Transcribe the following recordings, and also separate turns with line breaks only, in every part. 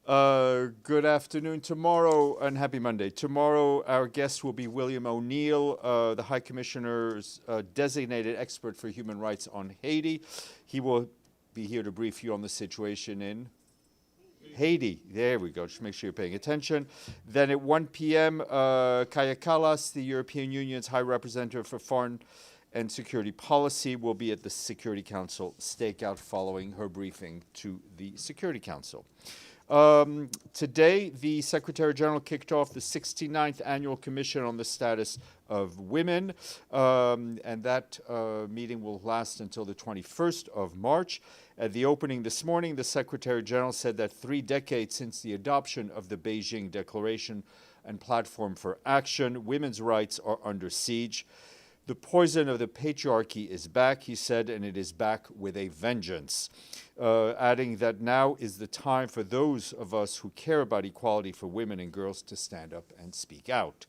Good afternoon. Tomorrow, and happy Monday. Tomorrow, our guest will be William O'Neill, the High Commissioner's designated expert for human rights on Haiti. He will be here to brief you on the situation in Haiti. There we go. Just make sure you're paying attention. Then at 1 p.m., Kaya Kallas, the European Union's High Representative for Foreign and Security Policy, will be at the Security Council stakeout following her briefing to the Security Council. Today, the Secretary General kicked off the 69th Annual Commission on the Status of Women, and that meeting will last until the 21st of March. At the opening this morning, the Secretary General said that 3 decades since the adoption of the Beijing Declaration and Platform for Action, women's rights are under siege. The poison of the patriarchy is back, he said, and it is back with a vengeance, adding that now is the time for those of us who care about equality for women and girls to stand up and speak out.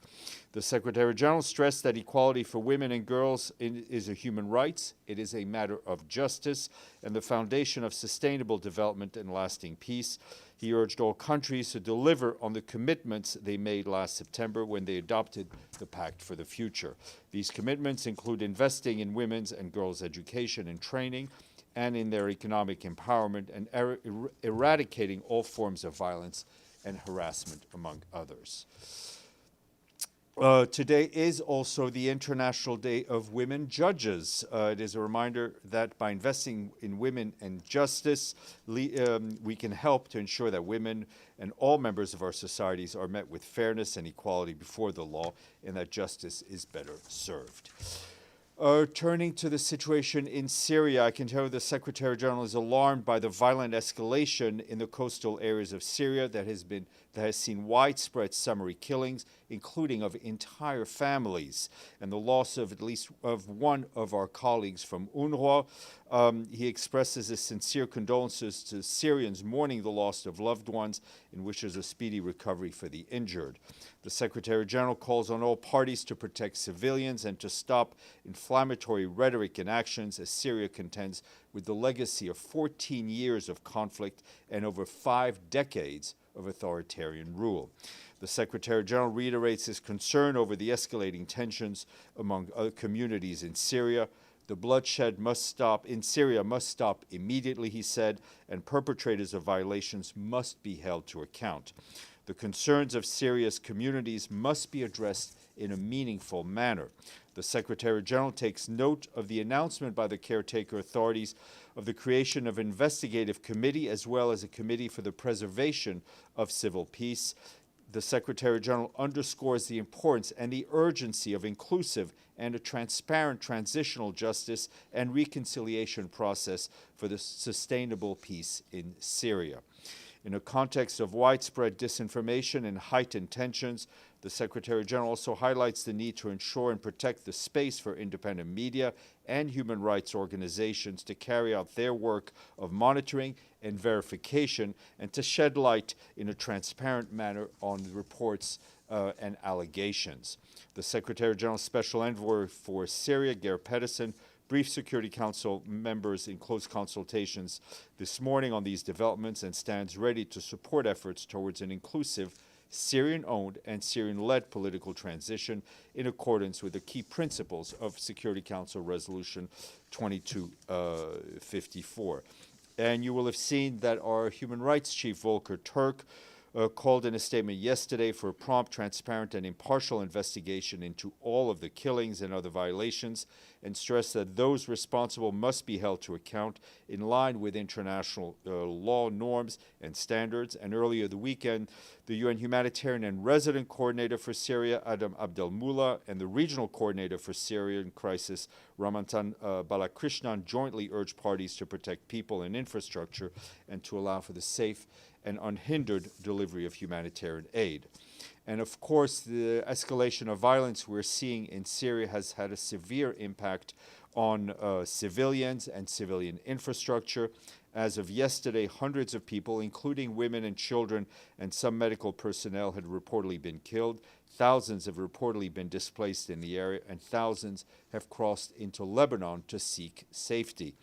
The Secretary General stressed that equality for women and girls is a human right, it is a matter of justice, and the foundation of sustainable development and lasting peace. He urged all countries to deliver on the commitments they made last September when they adopted the Pact for the Future. These commitments include investing in women's and girls' education and training and in their economic empowerment and eradicating all forms of violence and harassment, among others. Today is also the International Day of Women Judges. It is a reminder that by investing in women and justice, we can help to ensure that women and all members of our societies are met with fairness and equality before the law, and that justice is better served. Turning to the situation in Syria, I can tell you the Secretary General is alarmed by the violent escalation in the coastal areas of Syria that has seen widespread summary killings, including of entire families, and the loss of at least one of our colleagues from UNRWA. He expresses his sincere condolences to Syrians mourning the loss of loved ones and wishes a speedy recovery for the injured. The Secretary General calls on all parties to protect civilians and to stop inflammatory rhetoric and actions as Syria contends with the legacy of 14 years of conflict and over 5 decades of authoritarian rule. The Secretary General reiterates his concern over the escalating tensions among other communities in Syria. The bloodshed in Syria must stop immediately, he said, and perpetrators of violations must be held to account. The concerns of Syria's communities must be addressed in a meaningful manner. The Secretary General takes note of the announcement by the caretaker authorities of the creation of an investigative committee as well as a committee for the preservation of civil peace. The Secretary General underscores the importance and the urgency of inclusive and a transparent transitional justice and reconciliation process for the sustainable peace in Syria. In a context of widespread disinformation and heightened tensions, the Secretary General also highlights the need to ensure and protect the space for independent media and human rights organizations to carry out their work of monitoring and verification and to shed light in a transparent manner on reports and allegations. The Secretary General's Special Envoy for Syria, Geir Pedersen, briefed Security Council members in close consultations this morning on these developments and stands ready to support efforts towards an inclusive, Syrian-owned and Syrian-led political transition in accordance with the key principles of Security Council Resolution 2254. And you will have seen that our Human Rights Chief, Volker Turk, called in a statement yesterday for a prompt, transparent, and impartial investigation into all of the killings and other violations, and stressed that those responsible must be held to account in line with international law norms and standards. And earlier the weekend, the UN Humanitarian and Resident Coordinator for Syria, Adam Abdelmullah, and the Regional Coordinator for Syrian Crisis, Ramantan Balakrishnan, jointly urged parties to protect people and infrastructure and to allow for the safe and unhindered delivery of humanitarian aid. And of course, the escalation of violence we're seeing in Syria has had a severe impact on civilians and civilian infrastructure. As of yesterday, hundreds of people, including women and children and some medical personnel, had reportedly been killed. Thousands have reportedly been displaced in the area, and thousands have crossed into Lebanon to seek safety.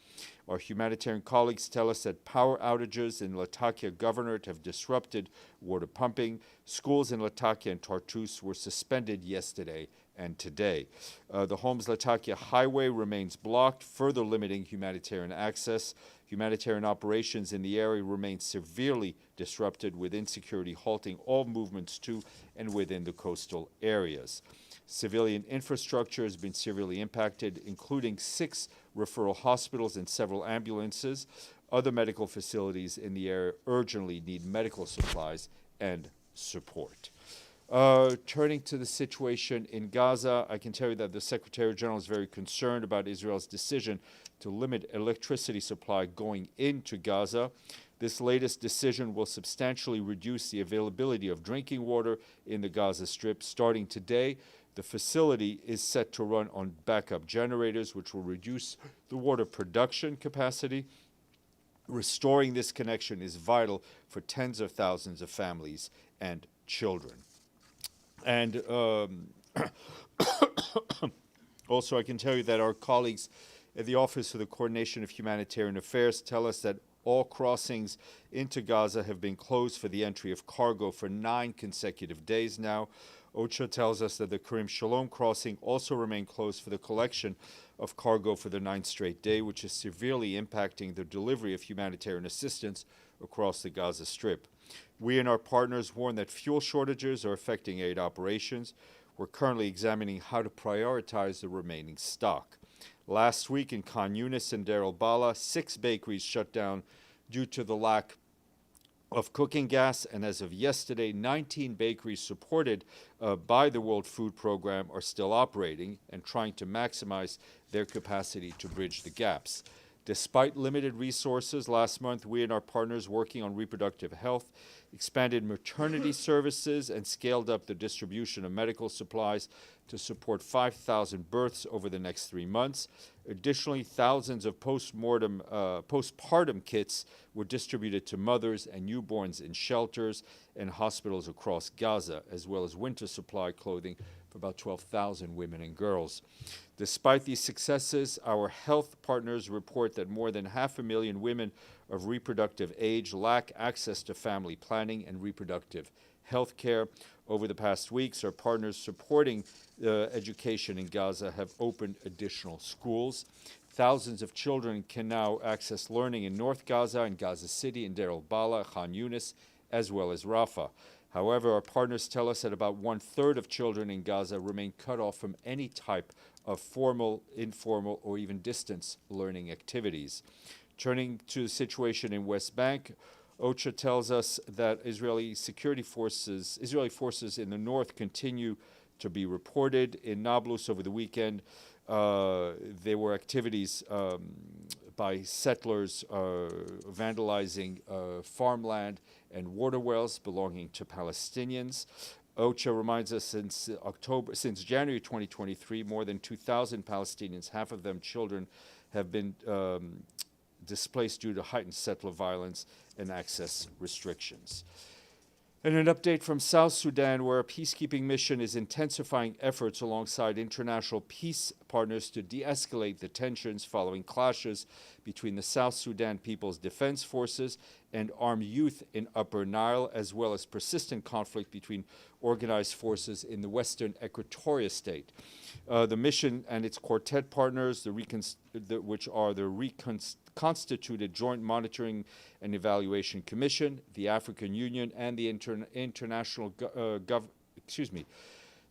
Our humanitarian colleagues tell us that power outages in Latakia Governorate have disrupted water pumping. Schools in Latakia and Tartus were suspended yesterday and today. The Homs-Latakia highway remains blocked, further limiting humanitarian access. Humanitarian operations in the area remain severely disrupted, with insecurity halting all movements to and within the coastal areas. Civilian infrastructure has been severely impacted, including 6 referral hospitals and several ambulances. Other medical facilities in the area urgently need medical supplies and support. Turning to the situation in Gaza, I can tell you that the Secretary General is very concerned about Israel's decision to limit electricity supply going into Gaza. This latest decision will substantially reduce the availability of drinking water in the Gaza Strip. Starting today, the facility is set to run on backup generators, which will reduce the water production capacity. Restoring this connection is vital for tens of thousands of families and children. And also, I can tell you that our colleagues at the Office for the Coordination of Humanitarian Affairs tell us that all crossings into Gaza have been closed for the entry of cargo for 9 consecutive days now. OCHA tells us that the Karim Shalom crossing also remained closed for the collection of cargo for the 9th straight day, which is severely impacting the delivery of humanitarian assistance across the Gaza Strip. We and our partners warn that fuel shortages are affecting aid operations. We're currently examining how to prioritize the remaining stock. Last week in Khan Yunis and Deir al-Bala, 6 bakeries shut down due to the lack of cooking gas, and as of yesterday, 19 bakeries supported by the World Food Program are still operating and trying to maximize their capacity to bridge the gaps. Despite limited resources, last month we and our partners working on reproductive health expanded maternity services and scaled up the distribution of medical supplies to support 5,000 births over the next 3 months. Additionally, thousands of postpartum kits were distributed to mothers and newborns in shelters and hospitals across Gaza, as well as winter supply clothing for about 12,000 women and girls. Despite these successes, our health partners report that more than 500,000 women of reproductive age lack access to family planning and reproductive health care. Over the past weeks, our partners supporting education in Gaza have opened additional schools. Thousands of children can now access learning in North Gaza and Gaza City, in Deir al-Bala, Khan Yunis, as well as Rafah. However, our partners tell us that about 1/3 of children in Gaza remain cut off from any type of formal, informal, or even distance learning activities. Turning to the situation in West Bank, OCHA tells us that Israeli forces in the north continue to be reported. In Nablus over the weekend, there were activities by settlers vandalizing farmland and water wells belonging to Palestinians. OCHA reminds us since January 2023, more than 2,000 Palestinians, half of them children, have been displaced due to heightened settler violence and access restrictions. And an update from South Sudan, where a peacekeeping mission is intensifying efforts alongside international peace partners to de-escalate the tensions following clashes between the South Sudan People's Defense Forces and armed youth in Upper Nile, as well as persistent conflict between organized forces in the western Equatoria state. The mission and its quartet partners, which are the reconstituted Joint Monitoring and Evaluation Commission, the African Union, and the International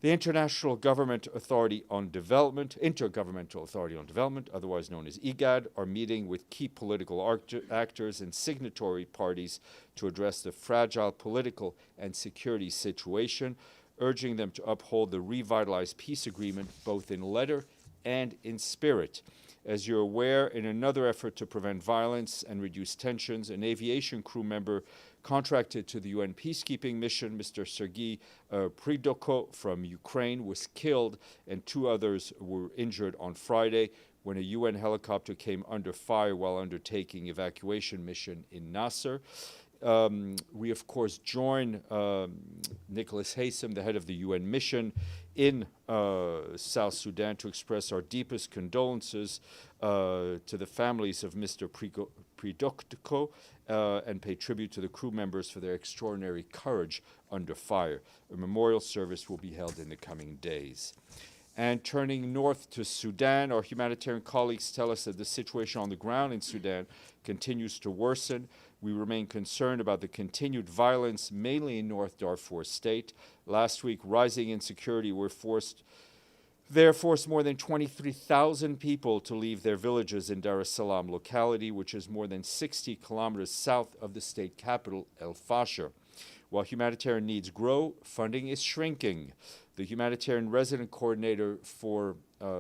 Intergovernmental Authority on Development, otherwise known as IGAD, are meeting with key political actors and signatory parties to address the fragile political and security situation, urging them to uphold the revitalized peace agreement both in letter and in spirit. As you're aware, in another effort to prevent violence and reduce tensions, an aviation crew member contracted to the UN peacekeeping mission, Mr. Sergei Pridoko from Ukraine, was killed and 2 others were injured on Friday. when a UN helicopter came under fire while undertaking evacuation mission in Nasser. We, of course, join Nicholas Haysom, the head of the UN mission in South Sudan, to express our deepest condolences to the families of Mr. Pridokto and pay tribute to the crew members for their extraordinary courage under fire. A memorial service will be held in the coming days. And turning north to Sudan, our humanitarian colleagues tell us that the situation on the ground in Sudan continues to worsen. We remain concerned about the continued violence, mainly in North Darfur State. Last week, rising insecurity forced more than 23,000 people to leave their villages in Dar es Salaam locality, which is more than 60 kilometers south of the state capital, El Fasher. While humanitarian needs grow, funding is shrinking. The humanitarian resident coordinator for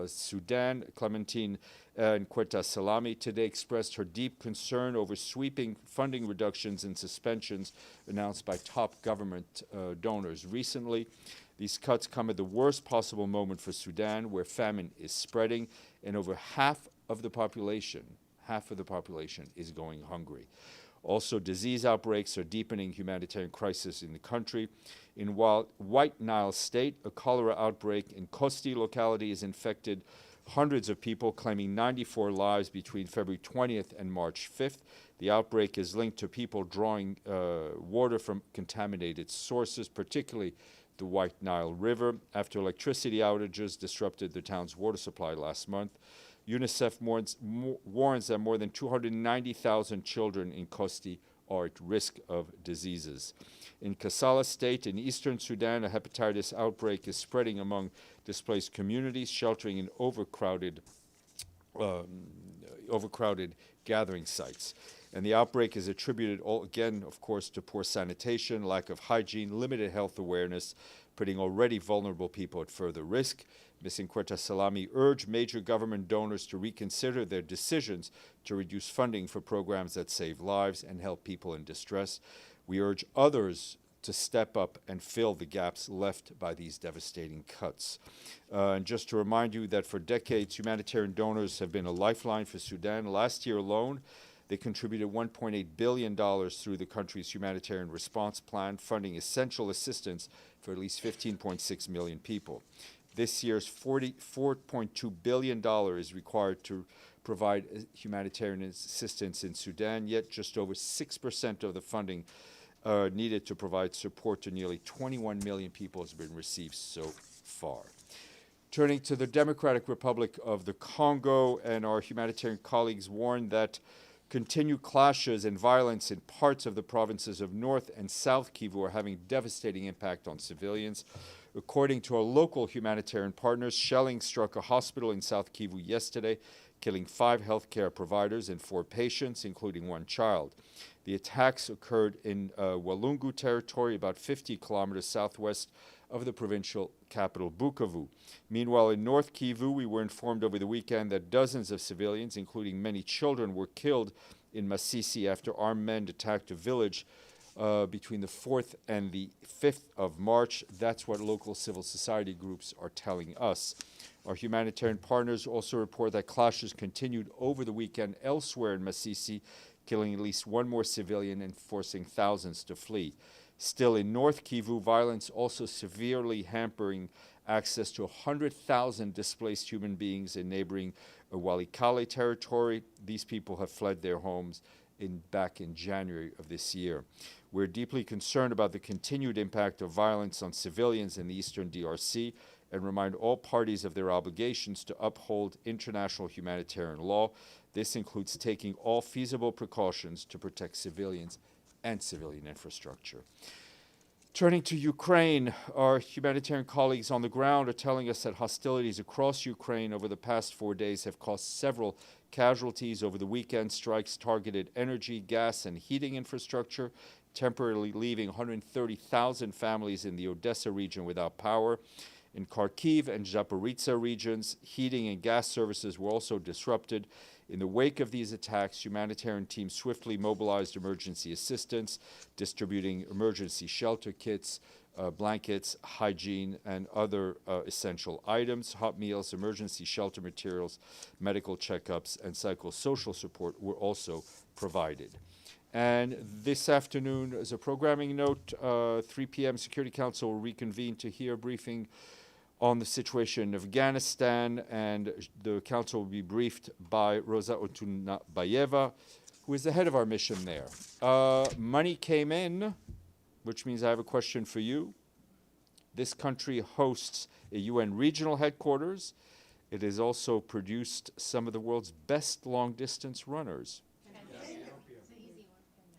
Sudan, Clementine Nkweta Salami, today expressed her deep concern over sweeping funding reductions and suspensions announced by top government donors recently. These cuts come at the worst possible moment for Sudan, where famine is spreading and over half of the population is going hungry. Also, disease outbreaks are deepening humanitarian crisis in the country. In White Nile State, a cholera outbreak in Kosti locality has infected hundreds of people, claiming 94 lives between February 20th and March 5th. The outbreak is linked to people drawing water from contaminated sources, particularly the White Nile River, after electricity outages disrupted the town's water supply last month. UNICEF warns that more than 290,000 children in Kosti are at risk of diseases. In Kassala State in eastern Sudan, a hepatitis outbreak is spreading among displaced communities, sheltering in overcrowded gathering sites. And the outbreak is attributed, again, of course, to poor sanitation, lack of hygiene, limited health awareness, putting already vulnerable people at further risk. Ms. Nkweta Salami urged major government donors to reconsider their decisions to reduce funding for programs that save lives and help people in distress. We urge others to step up and fill the gaps left by these devastating cuts. And just to remind you that for decades, humanitarian donors have been a lifeline for Sudan. Last year alone, they contributed $1.8 billion through the country's humanitarian response plan, funding essential assistance for at least 15.6 million people. This year's $44.2 billion is required to provide humanitarian assistance in Sudan, yet just over 6% of the funding needed to provide support to nearly 21 million people has been received so far. Turning to the Democratic Republic of the Congo, and our humanitarian colleagues warn that continued clashes and violence in parts of the provinces of North and South Kivu are having devastating impact on civilians. According to our local humanitarian partners, shelling struck a hospital in South Kivu yesterday, killing 5 healthcare providers and 4 patients, including 1 child. The attacks occurred in Walungu territory, about 50 kilometers southwest of the provincial capital, Bukavu. Meanwhile, in North Kivu, we were informed over the weekend that dozens of civilians, including many children, were killed in Masisi after armed men attacked a village between the 4th and the 5th of March. That's what local civil society groups are telling us. Our humanitarian partners also report that clashes continued over the weekend elsewhere in Masisi, killing at least 1 more civilian and forcing thousands to flee. Still, in North Kivu, violence also severely hampering access to 100,000 displaced human beings in neighboring Walikale territory. These people have fled their homes back in January of this year. We're deeply concerned about the continued impact of violence on civilians in the eastern DRC and remind all parties of their obligations to uphold international humanitarian law. This includes taking all feasible precautions to protect civilians and civilian infrastructure. Turning to Ukraine, our humanitarian colleagues on the ground are telling us that hostilities across Ukraine over the past 4 days have caused several casualties. Over the weekend, strikes targeted energy, gas, and heating infrastructure, temporarily leaving 130,000 families in the Odessa region without power. In Kharkiv and Zaporizhzhia regions, heating and gas services were also disrupted. In the wake of these attacks, humanitarian teams swiftly mobilized emergency assistance, distributing emergency shelter kits, blankets, hygiene, and other essential items. Hot meals, emergency shelter materials, medical checkups, and psychosocial support were also provided. And this afternoon, as a programming note, 3 p.m. Security Council will reconvene to hear a briefing on the situation in Afghanistan, and the council will be briefed by Rosa Otunabayeva, who is the head of our mission there. Money came in, which means I have a question for you. This country hosts a UN regional headquarters. It has also produced some of the world's best long-distance runners.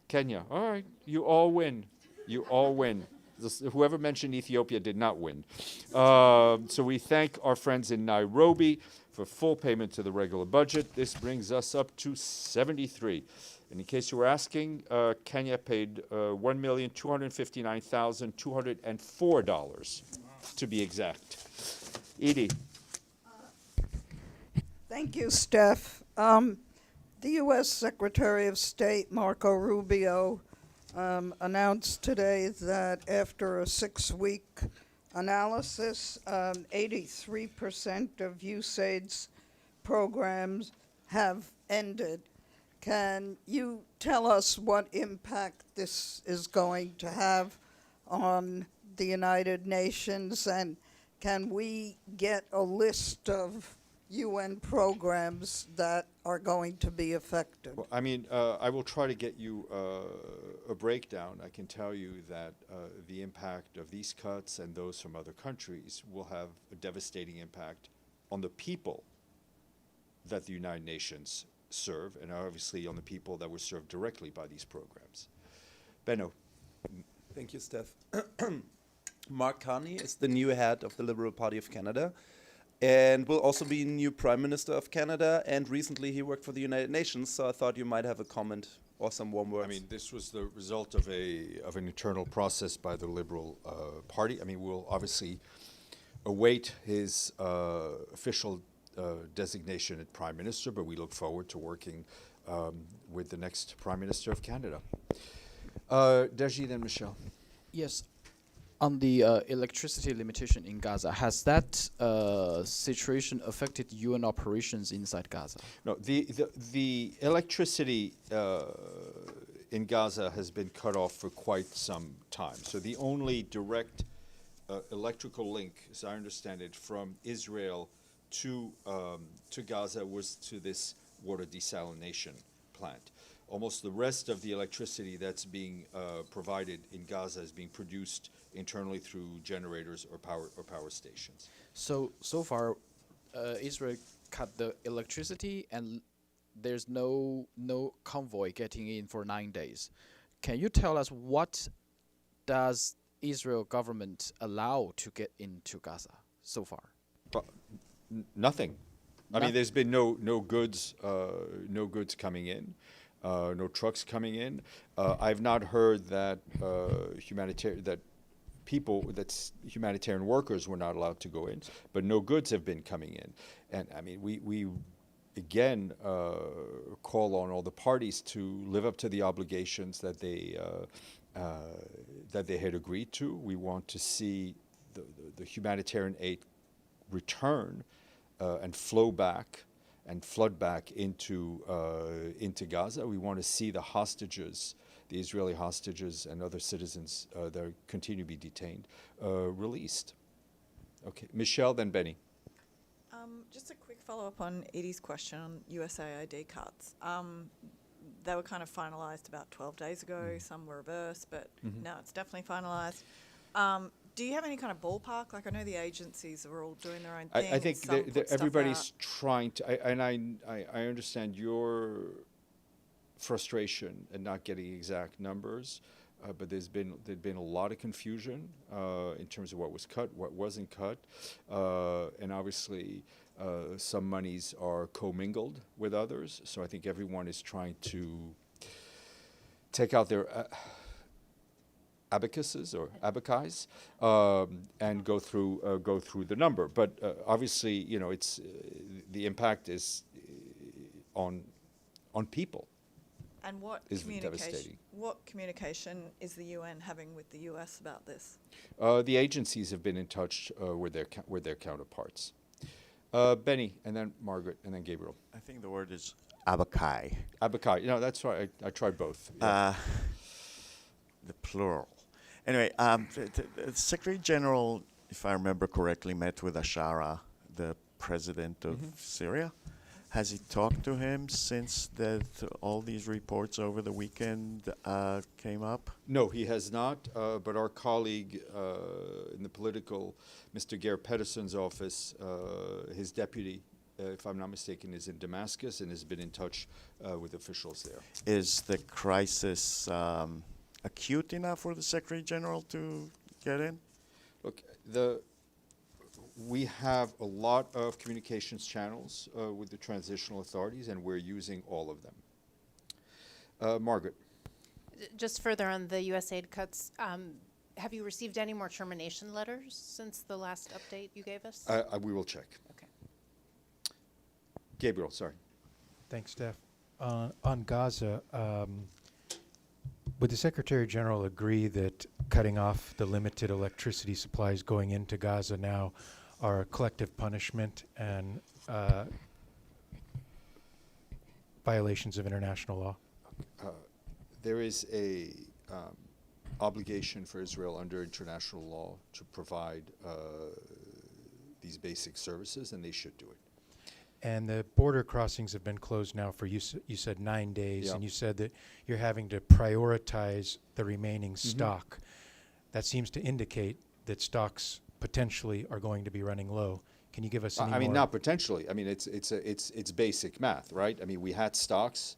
Kenya. All right. You all win. You all win. Whoever mentioned Ethiopia did not win. So we thank our friends in Nairobi for full payment to the regular budget. This brings us up to 73. And in case you were asking, Kenya paid $1,259,204, to be exact. Edie.
Thank you, Steph. The U.S. Secretary of State Marco Rubio announced today that after a 6-week analysis, 83% of USAID's programs have ended. Can you tell us what impact this is going to have on the United Nations, and can we get a list of UN programs that are going to be affected?
Well, I mean, I will try to get you a breakdown. I can tell you that the impact of these cuts and those from other countries will have a devastating impact on the people that the United Nations serve, and obviously on the people that were served directly by these programs. Benno.
Thank you, Steph. Mark Carney is the new head of the Liberal Party of Canada and will also be new Prime Minister of Canada, and recently he worked for the United Nations, so I thought you might have a comment or some warm words.
I mean, this was the result of an internal process by the Liberal Party. I mean, we'll obviously await his official designation as Prime Minister, but we look forward to working with the next Prime Minister of Canada. Deji, then Michelle.
Yes. On the electricity limitation in Gaza, has that situation affected UN operations inside Gaza?
No, the electricity in Gaza has been cut off for quite some time. So the only direct electrical link, as I understand it, from Israel to Gaza was to this water desalination plant. Almost the rest of the electricity that's being provided in Gaza is being produced internally through generators or power stations.
So far, Israel cut the electricity, and there's no convoy getting in for 9 days. Can you tell us what does Israel government allow to get into Gaza so far?
Nothing. I mean, there's been no goods coming in. No trucks coming in. I've not heard that humanitarian workers were not allowed to go in, but no goods have been coming in. And I mean, we again call on all the parties to live up to the obligations that they had agreed to. We want to see the humanitarian aid return and flow back and flood back into Gaza. We want to see the hostages, the Israeli hostages and other citizens that continue to be detained, released. Okay, Michelle, then Benny.
Just a quick follow-up on Edie's question on USAID cuts. They were kind of finalised about 12 days ago. Some were reversed, but now it's definitely finalised. Do you have any kind of ballpark? Like, I know the agencies are all doing their own thing.
I think everybody's trying to, I understand your frustration at not getting exact numbers, but there'd been a lot of confusion in terms of what was cut, what wasn't cut, and obviously some monies are commingled with others. So I think everyone is trying to take out their abacuses or abacais and go through the number. But obviously, you know, it's the impact is on people.
And
Is devastating.
what communication is the UN having with the US about this?
The agencies have been in touch with their counterparts. Benny, and then Margaret, and then Gabriel.
I think the word is abakai,
Abakai. You know, that's right. I tried both. Yeah.
the plural. Anyway, the Secretary General, if I remember correctly, met with Ashara, the president of Syria. Has he talked to him since all these reports over the weekend came up?
No, he has not. But our colleague in the political, Mr. Geir Pedersen's office, his deputy, if I'm not mistaken, is in Damascus and has been in touch with officials there.
Is the crisis acute enough for the Secretary General to get in?
Look, we have a lot of communications channels with the transitional authorities, and we're using all of them. Margaret.
Just further on the USAID cuts, have you received any more termination letters since the last update you gave us?
We will check.
Okay.
Gabriel, sorry.
Thanks, Steph. On Gaza, would the Secretary General agree that cutting off the limited electricity supplies going into Gaza now are a collective punishment and violations of international law?
There is a obligation for Israel under international law to provide these basic services, and they should do it.
And the border crossings have been closed now for, you said 9 days,
Yeah.
and you said that you're having to prioritize the remaining stock. That seems to indicate that stocks potentially are going to be running low. Can you give us any
I mean,
more?
not potentially. I mean, it's basic math, right? I mean, we had stocks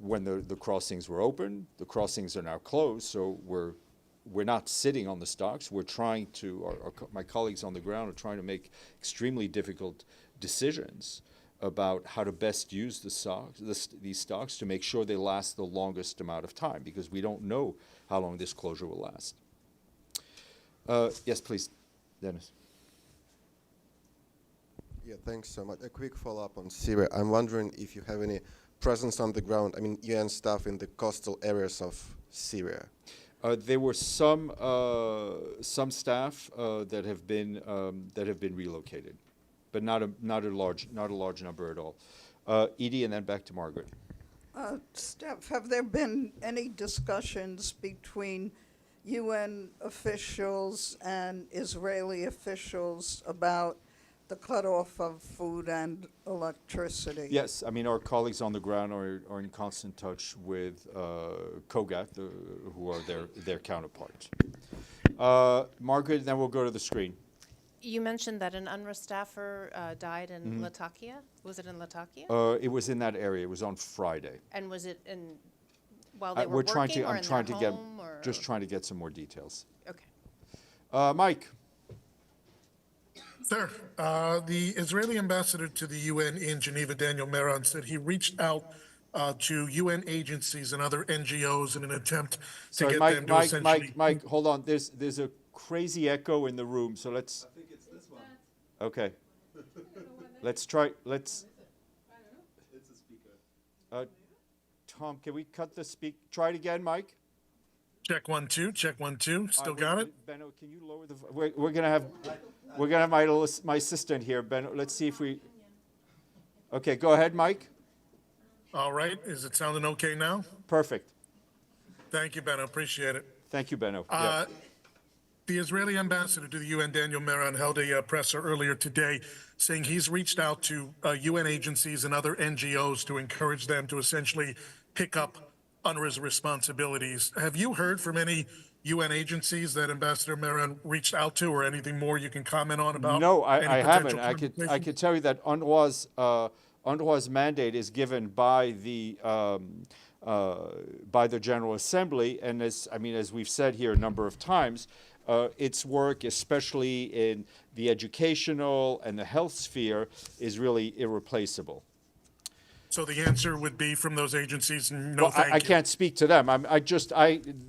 when the crossings were open. The crossings are now closed, so we're not sitting on the stocks. We're trying to, my colleagues on the ground are trying to make extremely difficult decisions about how to best use the stocks, these stocks, to make sure they last the longest amount of time, because we don't know how long this closure will last. Yes, please, Dennis.
Yeah, thanks so much. A quick follow-up on Syria. I'm wondering if you have any presence on the ground, I mean, UN staff in the coastal areas of Syria.
There were some staff that have been relocated, but not a large number at all. Edie, and then back to Margaret.
Steph, have there been any discussions between UN officials and Israeli officials about the cutoff of food and electricity?
Yes, I mean, our colleagues on the ground are in constant touch with COGAT, who are their counterparts. Margaret, then we'll go to the screen.
You mentioned that an UNRWA staffer died in Latakia. Was it in Latakia?
It was in that area. It was on Friday.
And was it while they were
We're trying
working
to.
or
I'm
in
trying to
their
get.
home, or?
Just trying to get some more details.
Okay.
Mike.
Sir, the Israeli ambassador to the UN in Geneva, Daniel Meron, said he reached out to UN agencies and other NGOs in an attempt to get them to essentially...
Mike, hold on. There's a crazy echo in the room, so let's... I think it's this one. Okay. Let's try... It's a speaker. Tom, can we cut the Try it again, Mike.
Check 1, 2, check 1, 2. Still got it?
Benno, can you lower the... We're gonna have my assistant here, Benno. Let's see if we... Okay, go ahead, Mike.
All right. Is it sounding okay now?
Perfect.
Thank you, Benno. Appreciate it.
Thank you, Benno. Yeah.
The Israeli ambassador to the UN, Daniel Meron, held a presser earlier today saying he's reached out to UN agencies and other NGOs to encourage them to essentially pick up UNRWA's responsibilities. Have you heard from any UN agencies that Ambassador Meron reached out to, or anything more you can comment on about?
No, I haven't.
potential
I could tell you that UNRWA's mandate is given by the General Assembly, and as we've said here a number of times, its work, especially in the educational and the health sphere, is really irreplaceable.
So the answer would be from those agencies, no,
Well,
thank you.
I can't speak to them.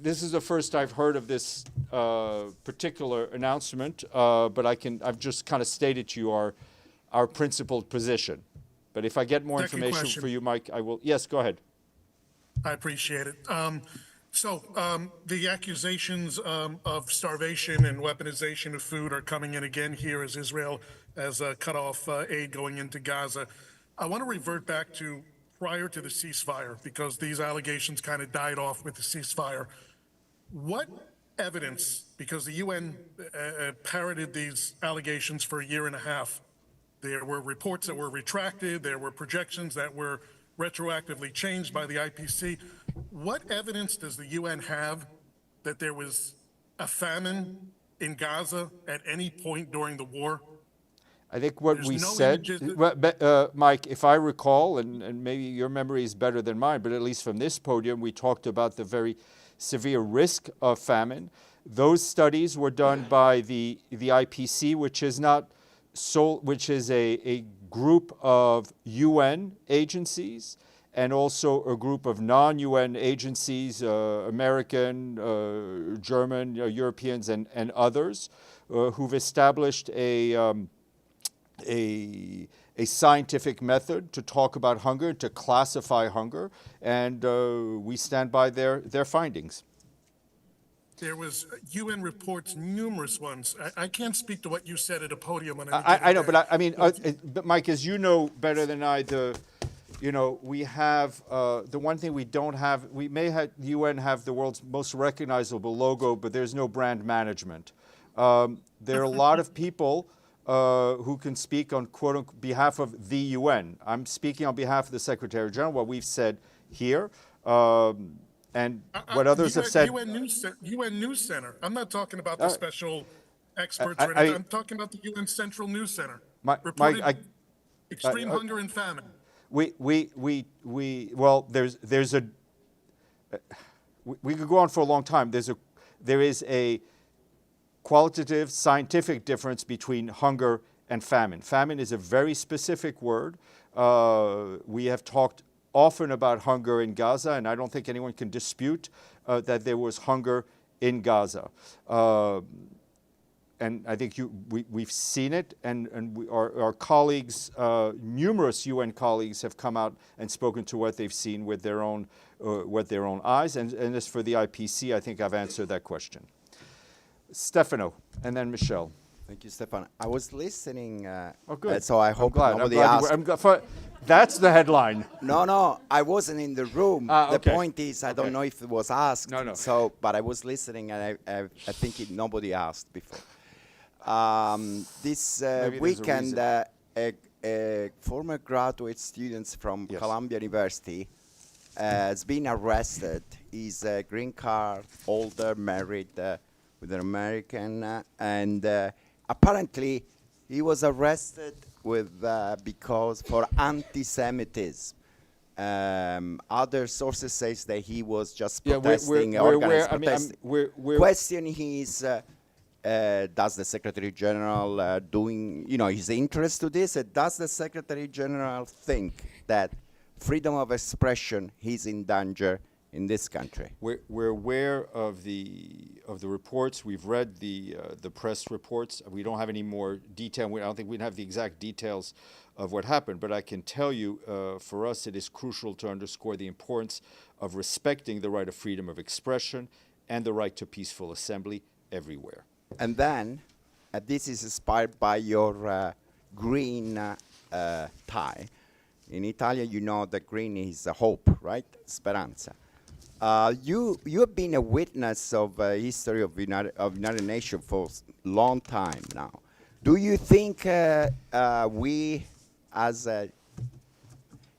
This is the first I've heard of this particular announcement, but I've just kind of stated to you our principled position. But if I get more
Second
information
question.
for you, Mike, I will. Yes, go ahead.
I appreciate it. The accusations of starvation and weaponization of food are coming in again here as Israel has cut off aid going into Gaza. I want to revert back to prior to the ceasefire, because these allegations kind of died off with the ceasefire. What evidence, because the UN parroted these allegations for a year and a half, there were reports that were retracted, there were projections that were retroactively changed by the IPC. What evidence does the UN have that there was a famine in Gaza at any point during the war?
I think what
There's
we
no
said,
images that-
Mike, if I recall, and maybe your memory is better than mine, but at least from this podium, we talked about the very severe risk of famine. Those studies were done by the IPC, which is a group of UN agencies and also a group of non-UN agencies, American, German, Europeans, and others, who've established a scientific method to talk about hunger, to classify hunger, and we stand by their findings.
There was UN reports, numerous ones. I can't speak to what you said at a podium on any
I know,
given
but
day.
I mean, but Mike, as you know better than I, we have the one thing we don't have. We may have the UN have the world's most recognizable logo, but there's no brand management. There are a lot of people who can speak on quote behalf of the UN. I'm speaking on behalf of the Secretary General. What we've said here. And what others have said.
UN News Center. I'm not talking about the special experts or
I-
anything. I'm talking about the UN Central News Center.
Mike,
Reported extreme hunger and famine.
Well, there's a. We could go on for a long time. There is a qualitative scientific difference between hunger and famine. Famine is a very specific word. We have talked often about hunger in Gaza, and I don't think anyone can dispute that there was hunger in Gaza. And I think we've seen it, and our colleagues, numerous UN colleagues, have come out and spoken to what they've seen with their own eyes. And as for the IPC, I think I've answered that question. Stefano, and then Michelle.
Thank you, Stéphane. I was listening,
Oh, good.
so I hope nobody
I'm glad
asked.
that's the headline.
No, I wasn't in the room.
Okay.
The point is, I don't know if it was asked.
No.
So, but I was listening, and I think nobody asked before. This
Maybe there's a
weekend,
reason.
former graduate students from
Yes.
Columbia University has been arrested. He's a green card holder, married with an American, and apparently he was arrested because for anti-Semitism. Other sources says that he was just protesting, organized protesting. Question is, does the Secretary General his interest to this? Does the Secretary General think that freedom of expression is in danger in this country?
We're aware of the reports. We've read the press reports. We don't have any more detail. I don't think we have the exact details of what happened. But I can tell you, for us, it is crucial to underscore the importance of respecting the right of freedom of expression and the right to peaceful assembly everywhere.
And then, this is inspired by your green tie. In Italian, you know that green is hope, right? Speranza. You have been a witness of history of United Nations for a long time now. Do you think we, as an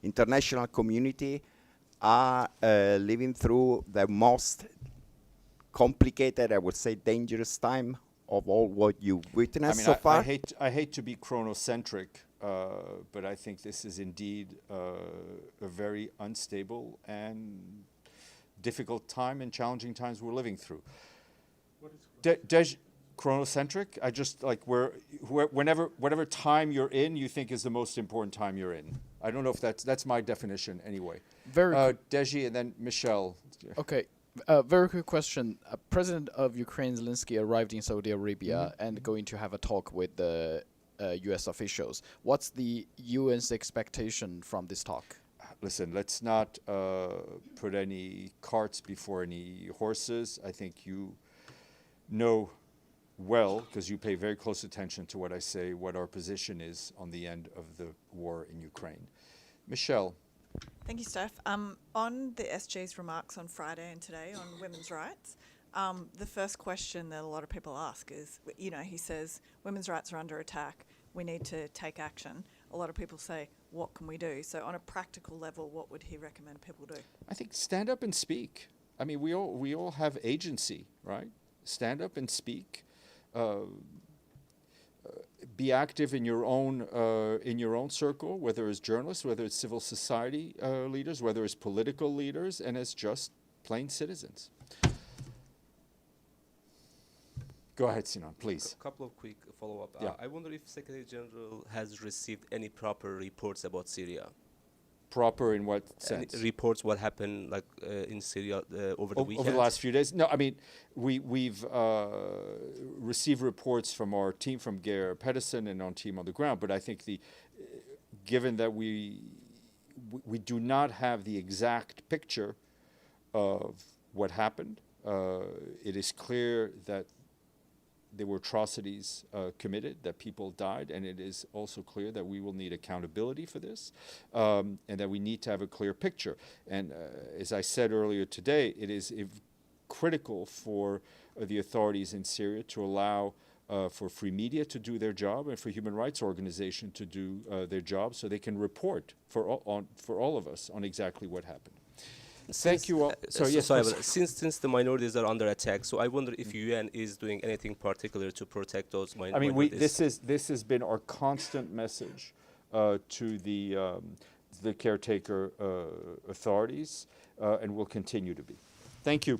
international community, are living through the most complicated, I would say, dangerous time of all what you witnessed so far?
I hate to be chronocentric, but I think this is indeed a very unstable and difficult time and challenging times we're living through. Chronocentric? I just like whatever time you're in, you think is the most important time you're in. I don't know if that's my definition anyway. Deji and then Michelle.
Okay. Very quick question. President of Ukraine, Zelensky, arrived in Saudi Arabia and going to have a talk with the U.S. officials. What's the UN's expectation from this talk?
Listen, let's not put any carts before any horses. I think you know well, because you pay very close attention to what I say, what our position is on the end of the war in Ukraine. Michelle.
Thank you, Steph. On the SG's remarks on Friday and today on women's rights, the first question that a lot of people ask is, he says, women's rights are under attack, we need to take action. A lot of people say, what can we do? So on a practical level, what would he recommend people do?
I think stand up and speak. I mean, we all have agency, right? Stand up and speak. Be active in your own circle, whether as journalists, whether it's civil society leaders, whether it's political leaders, and as just plain citizens. Go ahead, Sinan, please.
A couple of quick follow-up.
Yeah.
I wonder if Secretary General has received any proper reports about Syria.
Proper in what sense?
Any reports what happened in Syria over the weekend?
Over the last few days? No, I mean, we've received reports from our team, from Geir Pedersen and our team on the ground, but I think given that we do not have the exact picture of what happened, it is clear that there were atrocities committed, that people died, and it is also clear that we will need accountability for this, and that we need to have a clear picture. And as I said earlier today, it is critical for the authorities in Syria to allow for free media to do their job and for human rights organizations to do their job, so they can report for all of us on exactly what happened. Thank you all.
Since the minorities are under attack, so I wonder if UN is doing anything particular to protect those minorities.
I mean, this has been our constant message to the caretaker authorities, and will continue to be. Thank you.